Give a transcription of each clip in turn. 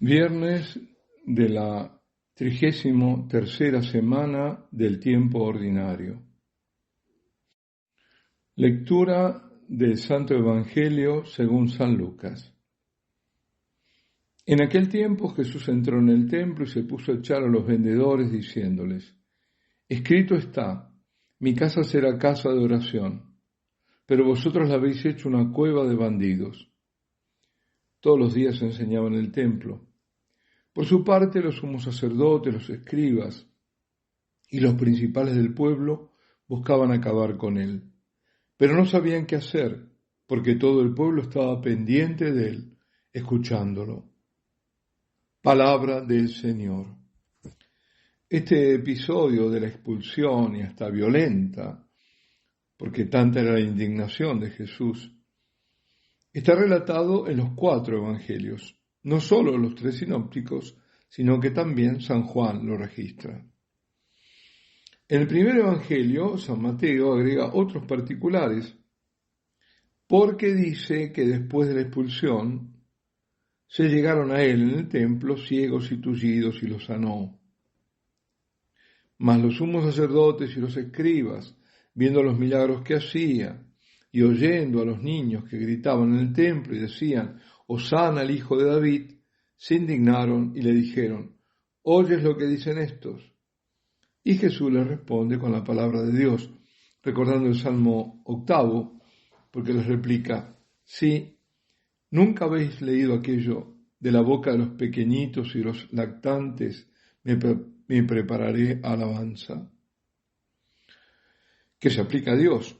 Viernes de la 33ª semana del tiempo ordinario. Lectura del Santo Evangelio según San Lucas. En aquel tiempo Jesús entró en el templo y se puso a echar a los vendedores diciéndoles: Escrito está, mi casa será casa de oración, pero vosotros la habéis hecho una cueva de bandidos. Todos los días enseñaba en el templo. Por su parte, los sumos sacerdotes, los escribas y los principales del pueblo buscaban acabar con él, pero no sabían qué hacer, porque todo el pueblo estaba pendiente de él, escuchándolo. Palabra del Señor. Este episodio de la expulsión y hasta violenta, porque tanta era la indignación de Jesús, está relatado en los 4 evangelios. No solo los 3 sinópticos, sino que también San Juan lo registra. En el primer evangelio, San Mateo agrega otros particulares, porque dice que después de la expulsión se llegaron a él en el templo ciegos y tullidos y los sanó. Mas los sumos sacerdotes y los escribas, viendo los milagros que hacía y oyendo a los niños que gritaban en el templo y decían: Hosana al Hijo de David, se indignaron y le dijeron: ¿Oyes lo que dicen estos? Y Jesús les responde con la palabra de Dios, recordando el Salmo 8, porque les replica: Sí, ¿nunca habéis leído aquello de la boca de los pequeñitos y los lactantes me prepararé alabanza? Que se aplica a Dios.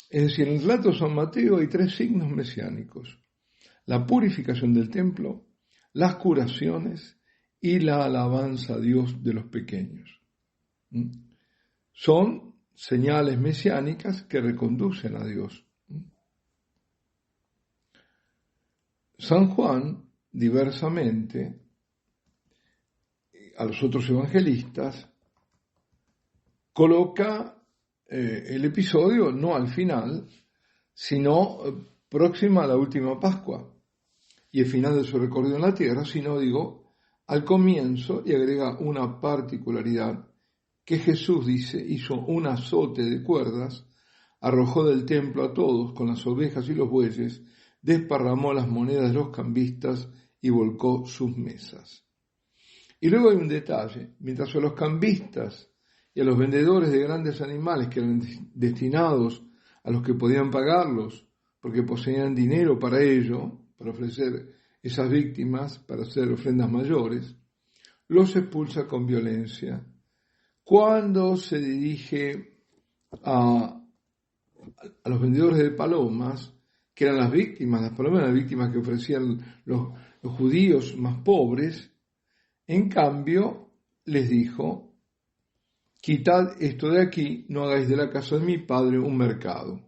Es decir, en el relato de San Mateo hay 3 signos mesiánicos: la purificación del templo, las curaciones y la alabanza a Dios de los pequeños. Son señales mesiánicas que reconducen a Dios. San Juan, diversamente a los otros evangelistas, coloca el episodio no al final, sino próxima a la última Pascua y el final de su recorrido en la tierra, sino, al comienzo, y agrega una particularidad, que Jesús, dice, hizo un azote de cuerdas, arrojó del templo a todos con las ovejas y los bueyes, desparramó las monedas de los cambistas y volcó sus mesas. Y luego hay un detalle: mientras a los cambistas y a los vendedores de grandes animales que eran destinados a los que podían pagarlos, porque poseían dinero para ello, para ofrecer esas víctimas, para hacer ofrendas mayores, los expulsa con violencia. Cuando se dirige a los vendedores de palomas, que eran las palomas eran las víctimas que ofrecían los judíos más pobres, en cambio les dijo: quitad esto de aquí, no hagáis de la casa de mi padre un mercado.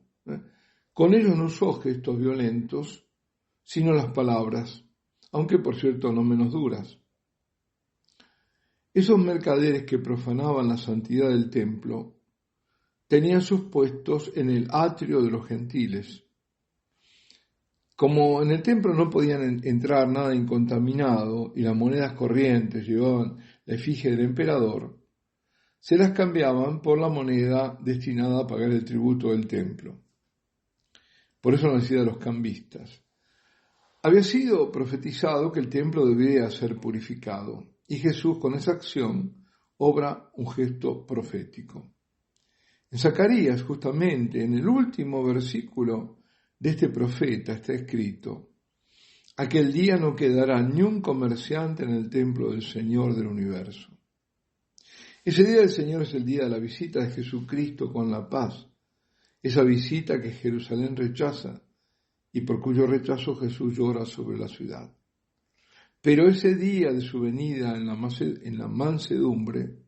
Con ellos no usó gestos violentos, sino las palabras, aunque por cierto no menos duras. Esos mercaderes que profanaban la santidad del templo tenían sus puestos en el atrio de los gentiles. Como en el templo no podían entrar nada incontaminado y las monedas corrientes llevaban la efigie del emperador, se las cambiaban por la moneda destinada a pagar el tributo del templo. Por eso la necesidad de los cambistas. Había sido profetizado que el templo debía ser purificado, y Jesús con esa acción obra un gesto profético. En Zacarías, justamente, en el último versículo de este profeta está escrito: aquel día no quedará ni un comerciante en el templo del Señor del universo. Ese día del Señor es el día de la visita de Jesucristo con la paz, esa visita que Jerusalén rechaza y por cuyo rechazo Jesús llora sobre la ciudad. Pero ese día de su venida en la mansedumbre,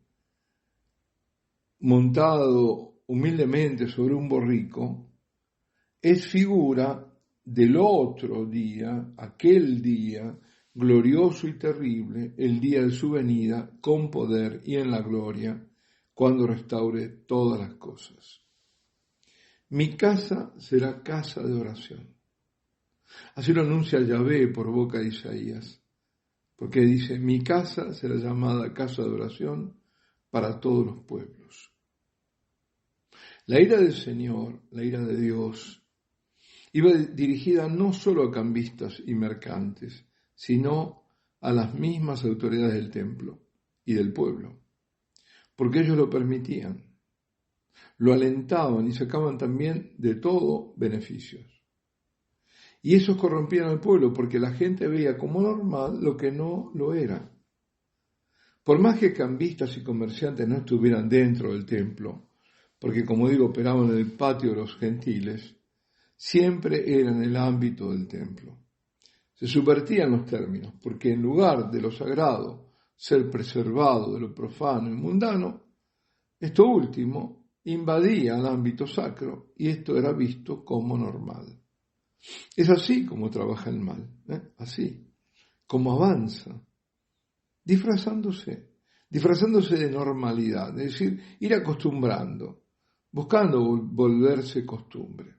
montado humildemente sobre un borrico, es figura del otro día, aquel día glorioso y terrible, el día de su venida con poder y en la gloria, cuando restaure todas las cosas. Mi casa será casa de oración. Así lo anuncia Yahvé por boca de Isaías. porque dice, mi casa será llamada casa de oración para todos los pueblos. La ira del Señor, la ira de Dios, iba dirigida no solo a cambistas y mercantes, sino a las mismas autoridades del templo y del pueblo, porque ellos lo permitían, lo alentaban y sacaban también de todo beneficios. Y esos corrompían al pueblo porque la gente veía como normal lo que no lo era. Por más que cambistas y comerciantes no estuvieran dentro del templo, porque como digo, operaban en el patio de los gentiles, siempre era en el ámbito del templo. Se subvertían los términos, porque en lugar de lo sagrado ser preservado de lo profano y mundano, esto último invadía el ámbito sacro y esto era visto como normal. Es así como trabaja el mal, así, como avanza, disfrazándose de normalidad, es decir, ir acostumbrando, buscando volverse costumbre.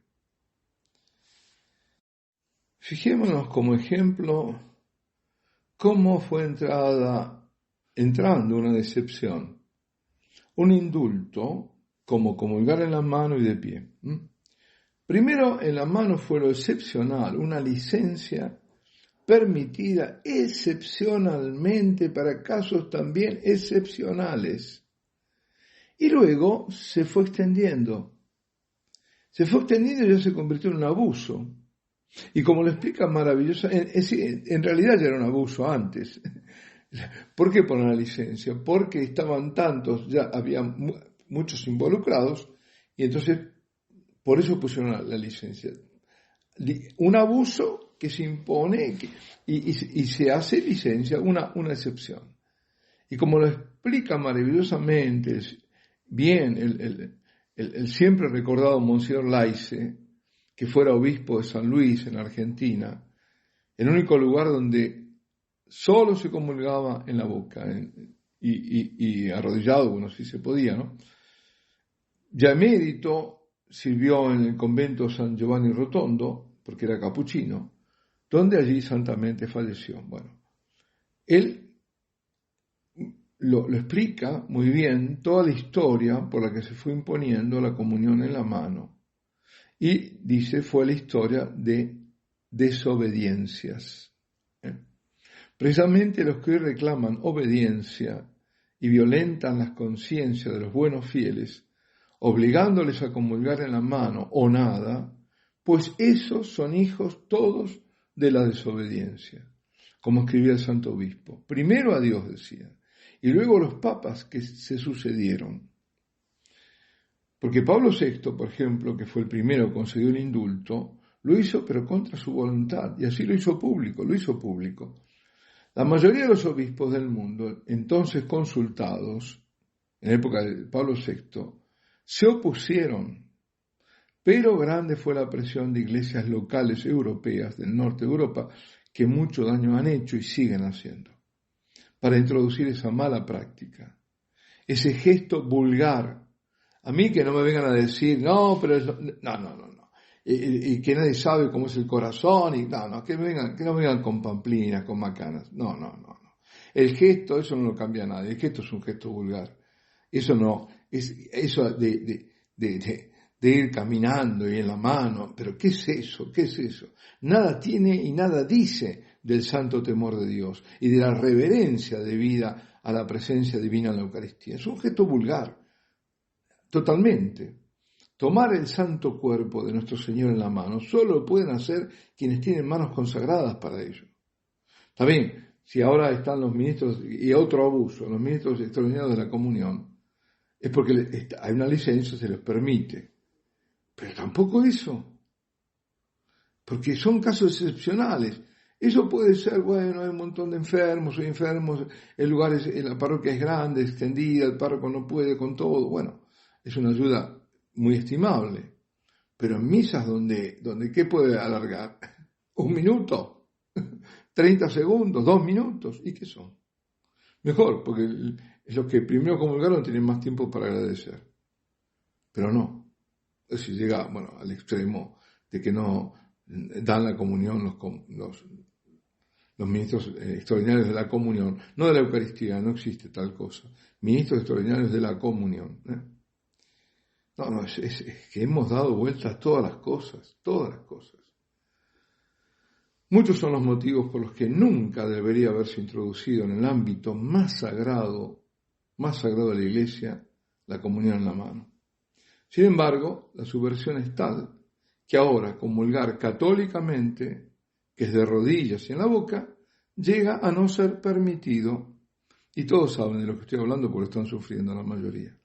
Fijémonos como ejemplo cómo fue entrando una decepción, un indulto como comulgar en la mano y de pie. Primero en la mano fue lo excepcional, una licencia permitida excepcionalmente para casos también excepcionales. Y luego se fue extendiendo y ya se convirtió en un abuso. Y como lo explica maravillosamente, en realidad ya era un abuso antes. ¿Por qué poner la licencia? Porque estaban tantos, ya había muchos involucrados, y entonces por eso pusieron la licencia. Un abuso que se impone y se hace licencia, una excepción. Y como lo explica maravillosamente bien el siempre recordado Monseñor Laice, que fuera obispo de San Luis en Argentina, el único lugar donde solo se comulgaba en la boca y arrodillado, bueno, si se podía, ¿no? Ya emérito sirvió en el convento San Giovanni Rotondo, porque era capuchino, donde allí santamente falleció. Bueno, él lo explica muy bien toda la historia por la que se fue imponiendo la comunión en la mano. Y dice, fue la historia de desobediencias. Precisamente los que hoy reclaman obediencia y violentan las conciencias de los buenos fieles, obligándoles a comulgar en la mano o nada, pues esos son hijos todos de la desobediencia, como escribía el santo obispo. Primero a Dios decía, y luego los papas que se sucedieron. Porque Pablo VI, por ejemplo, que fue el primero que concedió el indulto, lo hizo pero contra su voluntad, y así lo hizo público. La mayoría de los obispos del mundo, entonces consultados, en época de Pablo VI, se opusieron, pero grande fue la presión de iglesias locales europeas del norte de Europa, que mucho daño han hecho y siguen haciendo, para introducir esa mala práctica, ese gesto vulgar. A mí que no me vengan a decir, no, pero no. Y que nadie sabe cómo es el corazón, y que no vengan con pamplinas, con macanas. No. El gesto, eso no lo cambia nadie, el gesto es un gesto vulgar. Eso no, eso de ir caminando y en la mano, pero ¿qué es eso? Nada tiene y nada dice del santo temor de Dios y de la reverencia debida a la presencia divina en la Eucaristía. Es un gesto vulgar. Totalmente. Tomar el santo cuerpo de nuestro Señor en la mano solo lo pueden hacer quienes tienen manos consagradas para ello. Está bien, si ahora están los ministros, y otro abuso, los ministros extraordinarios de la comunión, es porque hay una licencia, se les permite. Pero tampoco eso. Porque son casos excepcionales. Eso puede ser, bueno, hay un montón de enfermos, la parroquia es grande, extendida, el párroco no puede con todo. Bueno, es una ayuda muy estimable, pero en misas donde ¿qué puede alargar? 1 minuto, 30 segundos, 2 minutos, ¿y qué son? Mejor, porque los que primero comulgaron tienen más tiempo para agradecer, pero no, si llega, al extremo de que no dan la comunión los ministros extraordinarios de la comunión, no de la Eucaristía, no existe tal cosa, ministros extraordinarios de la comunión. No, es que hemos dado vueltas a todas las cosas. Muchos son los motivos por los que nunca debería haberse introducido en el ámbito más sagrado de la Iglesia, la comunión en la mano. Sin embargo, la subversión es tal que ahora comulgar católicamente, que es de rodillas y en la boca, llega a no ser permitido. Y todos saben de lo que estoy hablando porque están sufriendo la mayoría.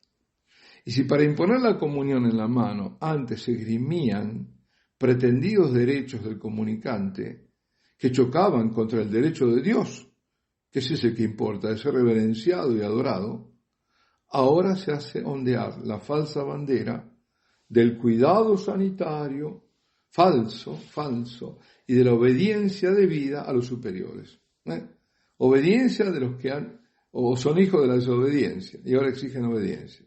Y si para imponer la comunión en la mano antes se esgrimían pretendidos derechos del comunicante que chocaban contra el derecho de Dios, que es ese que importa, de ser reverenciado y adorado, ahora se hace ondear la falsa bandera del cuidado sanitario, falso, y de la obediencia debida a los superiores. Obediencia de los que o son hijos de la desobediencia, y ahora exigen obediencia.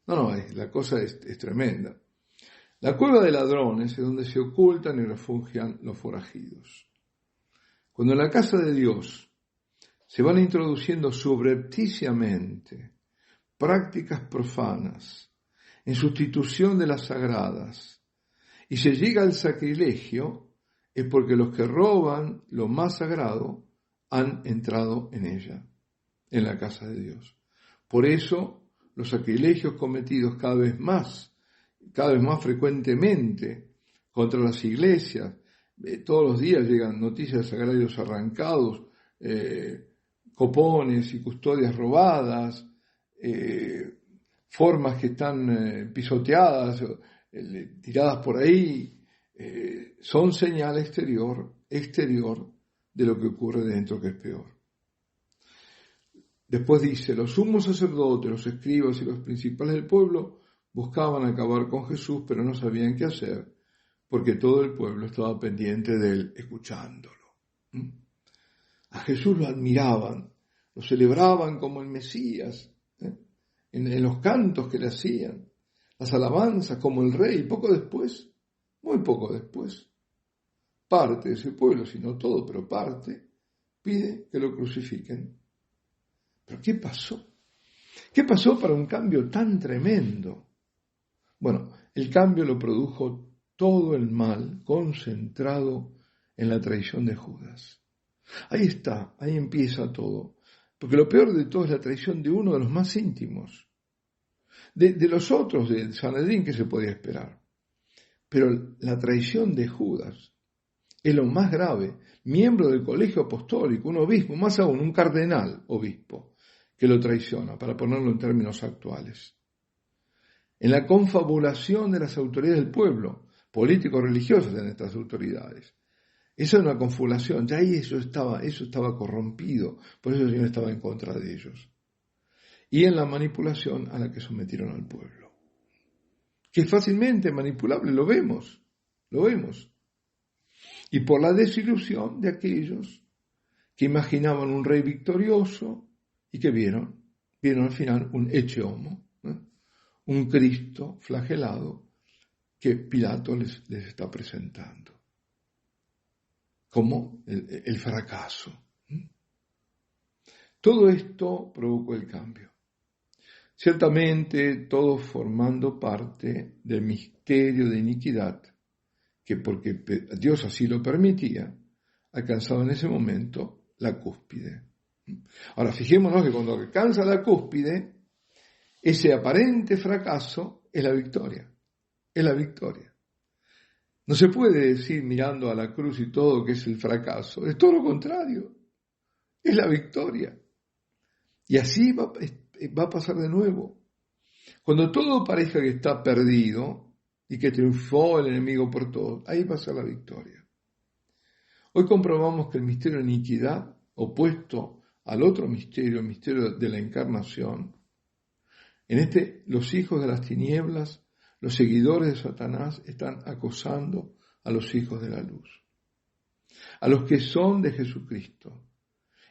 No, la cosa es tremenda. La cueva de ladrones es donde se ocultan y refugian los forajidos. Cuando en la casa de Dios se van introduciendo subrepticiamente prácticas profanas en sustitución de las sagradas y se llega al sacrilegio, es porque los que roban lo más sagrado han entrado en ella, en la casa de Dios. Por eso los sacrilegios cometidos cada vez más frecuentemente contra las iglesias, todos los días llegan noticias de sagrarios arrancados, copones y custodias robadas, formas que están pisoteadas, tiradas por ahí, son señal exterior de lo que ocurre dentro, que es peor. Después dice, los sumos sacerdotes, los escribas y los principales del pueblo buscaban acabar con Jesús, pero no sabían qué hacer, porque todo el pueblo estaba pendiente de él, escuchándolo. A Jesús lo admiraban, lo celebraban como el Mesías, en los cantos que le hacían, las alabanzas como el rey. Muy poco después, parte de ese pueblo, si no todo, pero parte, pide que lo crucifiquen. ¿Pero qué pasó? ¿Qué pasó para un cambio tan tremendo? Bueno, el cambio lo produjo todo el mal concentrado en la traición de Judas. Ahí está, ahí empieza todo. Porque lo peor de todo es la traición de uno de los más íntimos. De los otros, de Sanedrín, ¿qué se podía esperar? Pero la traición de Judas es lo más grave. Miembro del colegio apostólico, un obispo, más aún un cardenal obispo, que lo traiciona, para ponerlo en términos actuales. En la confabulación de las autoridades del pueblo, políticos religiosos en estas autoridades. Esa es una confabulación, ya ahí eso estaba corrompido, por eso el Señor estaba en contra de ellos. Y en la manipulación a la que sometieron al pueblo. Que es fácilmente manipulable, lo vemos. Y por la desilusión de aquellos que imaginaban un rey victorioso y que vieron al final un ecce homo, un Cristo flagelado que Pilato les está presentando como el fracaso. Todo esto provocó el cambio. Ciertamente, todo formando parte del misterio de iniquidad, que porque Dios así lo permitía, alcanzaba en ese momento la cúspide. Ahora, fijémonos que cuando alcanza la cúspide, ese aparente fracaso es la victoria. No se puede decir mirando a la cruz y todo que es el fracaso, es todo lo contrario, es la victoria. Y así va a pasar de nuevo. Cuando todo parezca que está perdido y que triunfó el enemigo por todo, ahí va a ser la victoria. Hoy comprobamos que el misterio de iniquidad, opuesto al otro misterio, el misterio de la encarnación, en los hijos de las tinieblas, los seguidores de Satanás están acosando a los hijos de la luz, a los que son de Jesucristo,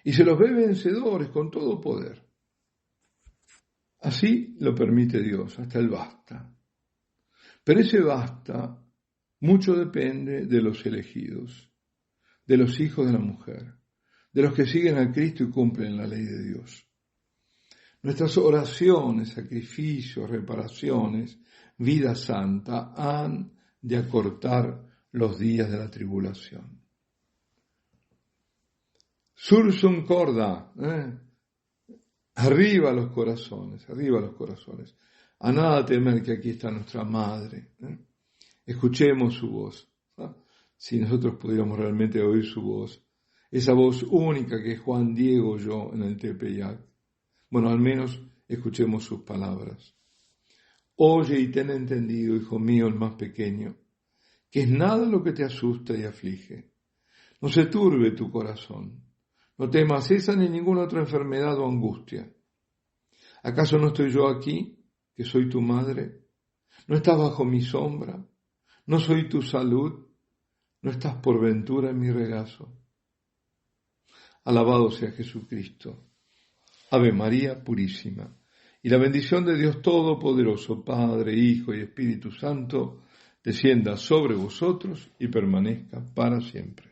y se los ve vencedores con todo poder. Así lo permite Dios, hasta el basta. Pero ese basta mucho depende de los elegidos, de los hijos de la mujer, de los que siguen a Cristo y cumplen la ley de Dios. Nuestras oraciones, sacrificios, reparaciones, vida santa han de acortar los días de la tribulación. Sursum corda, arriba los corazones, arriba los corazones. A nada temer, que aquí está nuestra Madre. Escuchemos su voz. Si nosotros pudiéramos realmente oír su voz, esa voz única que Juan Diego oyó en el Tepeyac. Bueno, al menos escuchemos sus palabras. Oye y ten entendido, hijo mío, el más pequeño, que es nada lo que te asusta y aflige. No se turbe tu corazón. No temas esa ni ninguna otra enfermedad o angustia. ¿Acaso no estoy yo aquí, que soy tu madre? ¿No estás bajo mi sombra? ¿No soy tu salud? ¿No estás por ventura en mi regazo? Alabado sea Jesucristo. Ave María Purísima. Y la bendición de Dios Todopoderoso, Padre, Hijo y Espíritu Santo, descienda sobre vosotros y permanezca para siempre.